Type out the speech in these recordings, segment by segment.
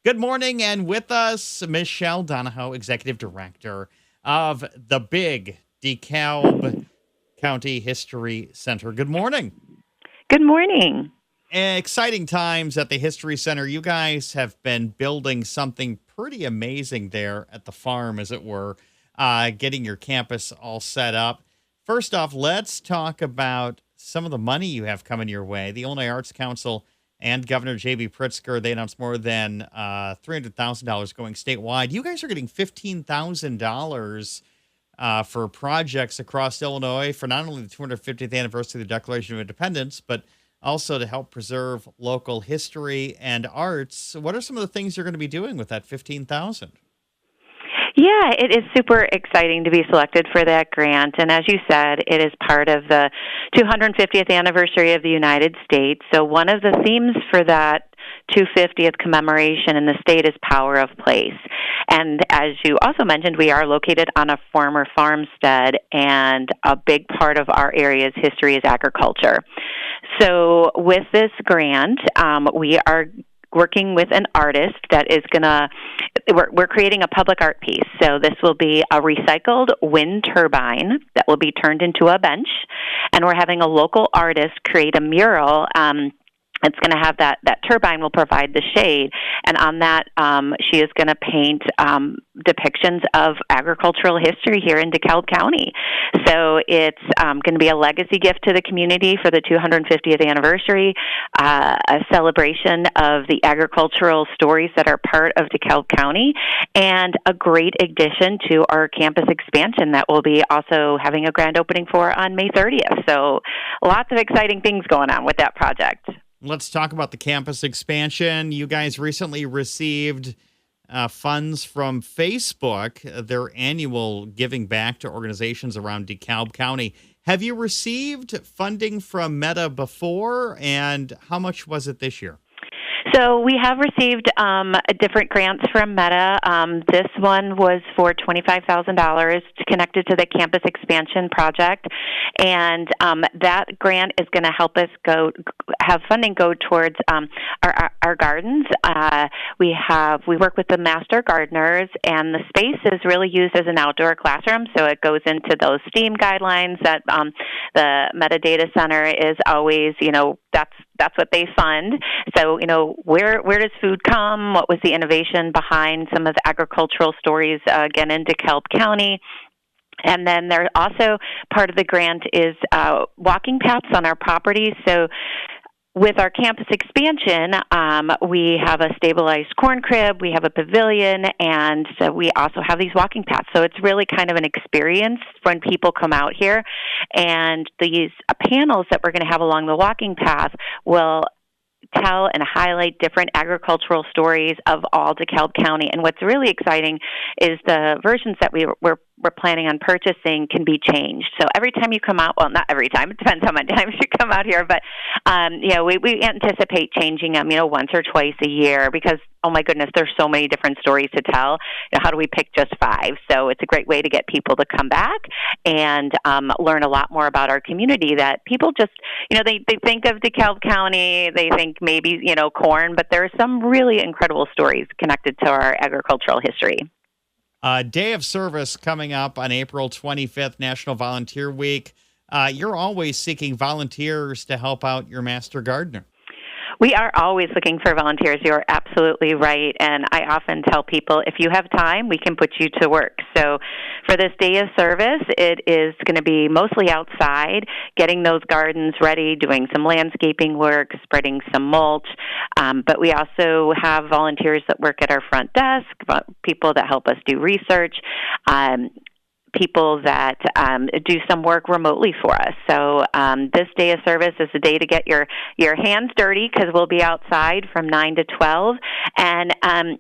Good morning, and with us, Michelle Donahoe, Executive Director of the big DeKalb County History Center. Good morning. Good morning. Exciting times at the History Center. You guys have been building something pretty amazing there at the farm, as it were, getting your campus all set up. First off, let's talk about some of the money you have coming your way. The Illinois Arts Council and Governor J.B. Pritzker, they announced more than $300,000 going statewide. You guys are getting $15,000 for projects across Illinois for not only the 250th anniversary of the Declaration of Independence, but also to help preserve local history and arts. What are some of the things you're going to be doing with that $15,000? Yeah, it is super exciting to be selected for that grant. And as you said, it is part of the 250th anniversary of the United States. So one of the themes for that 250th commemoration in the state is Power of Place. And as you also mentioned, we are located on a former farmstead, and a big part of our area's history is agriculture. So with this grant, we are working with an artist that is we're creating a public art piece. So this will be a recycled wind turbine that will be turned into a bench, and we're having a local artist create a mural. It's going to have that turbine will provide the shade, and on that, she is going to paint depictions of agricultural history here in DeKalb County. So it's going to be a legacy gift to the community for the 250th anniversary, a celebration of the agricultural stories that are part of DeKalb County, and a great addition to our campus expansion that we'll be also having a grand opening for on May 30th. So lots of exciting things going on with that project. Let's talk about the campus expansion. You guys recently received funds from Facebook, their annual giving back to organizations around DeKalb County. Have you received funding from Meta before, and how much was it this year? So we have received different grants from Meta. This one was for $25,000 connected to the campus expansion project, and that grant is going to help us have funding go towards our gardens. We work with the master gardeners, and the space is really used as an outdoor classroom. So it goes into those STEAM guidelines that the Metadata Center is always, that's what they fund. So, where does food come? What was the innovation behind some of the agricultural stories, again, in DeKalb County? And then there also part of the grant is walking paths on our property. So with our campus expansion, we have a stabilized corn crib, we have a pavilion, and so we also have these walking paths. So it's really kind of an experience when people come out here. And these panels that we're going to have along the walking path will tell and highlight different agricultural stories of all DeKalb County. And what's really exciting is the versions that we're planning on purchasing can be changed. So every time you come out, well, not every time, it depends how many times you come out here, but we anticipate changing them, once or twice a year, because, oh my goodness, there's so many different stories to tell. How do we pick just 5? So it's a great way to get people to come back and learn a lot more about our community that people just, they think of DeKalb County, they think maybe, corn, but there are some really incredible stories connected to our agricultural history. Day of Service coming up on April 25th, National Volunteer Week. You're always seeking volunteers to help out your master gardener. We are always looking for volunteers. You're absolutely right. And I often tell people, if you have time, we can put you to work. So for this day of service, it is going to be mostly outside, getting those gardens ready, doing some landscaping work, spreading some mulch. But we also have volunteers that work at our front desk, people that help us do research, people that do some work remotely for us. So this day of service is a day to get your hands dirty, because we'll be outside from 9 to 12. And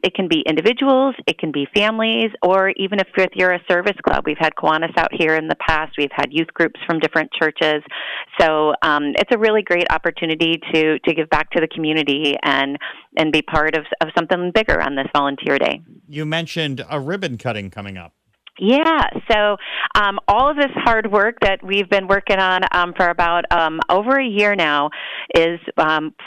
it can be individuals, it can be families, or even if you're a service club. We've had Kiwanis out here in the past. We've had youth groups from different churches. So it's a really great opportunity to give back to the community and be part of something bigger on this volunteer day. You mentioned a ribbon cutting coming up. Yeah, so all of this hard work that we've been working on for about over a year now is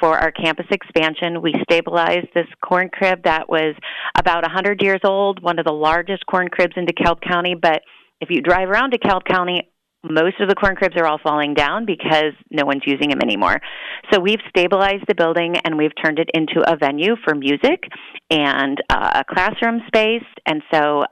for our campus expansion. We stabilized this corn crib that was about 100 years old, one of the largest corn cribs in DeKalb County. But if you drive around DeKalb County, most of the corn cribs are all falling down because no one's using them anymore. So we've stabilized the building and we've turned it into a venue for music and a classroom space. And so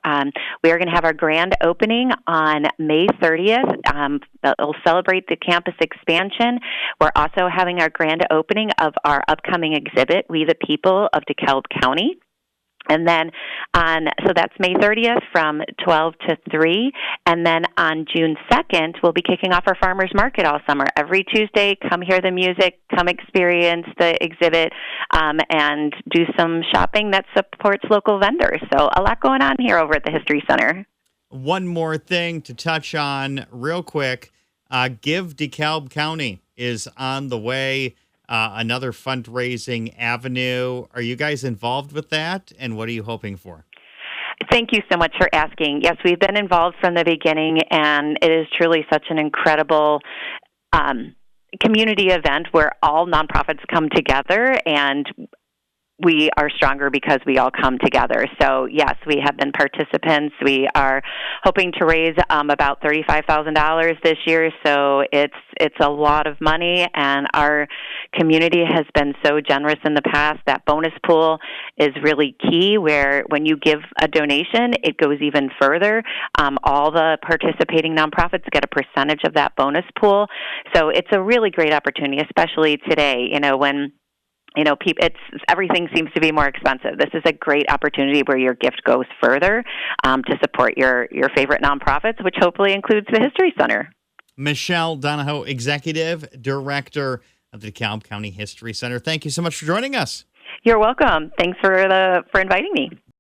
we are going to have our grand opening on May 30th. It'll celebrate the campus expansion. We're also having our grand opening of our upcoming exhibit, We the People of DeKalb County. And then so that's May 30th from 12 to 3. And then on June 2nd, we'll be kicking off our farmers market all summer. Every Tuesday, come hear the music, come experience the exhibit, and do some shopping that supports local vendors. So a lot going on here over at the History Center. One more thing to touch on real quick. Give DeKalb County is on the way. Another fundraising avenue. Are you guys involved with that? And what are you hoping for? Thank you so much for asking. Yes, we've been involved from the beginning, and it is truly such an incredible community event where all nonprofits come together, and we are stronger because we all come together. So, yes, we have been participants. We are hoping to raise about $35,000 this year, so it's a lot of money, and our community has been so generous in the past. That bonus pool is really key, where when you give a donation, it goes even further. All the participating nonprofits get a percentage of that bonus pool. So it's a really great opportunity, especially today, when everything seems to be more expensive. This is a great opportunity where your gift goes further to support your favorite nonprofits, which hopefully includes the History Center. Michelle Donahoe, Executive Director of the DeKalb County History Center. Thank you so much for joining us. You're welcome. Thanks for inviting me.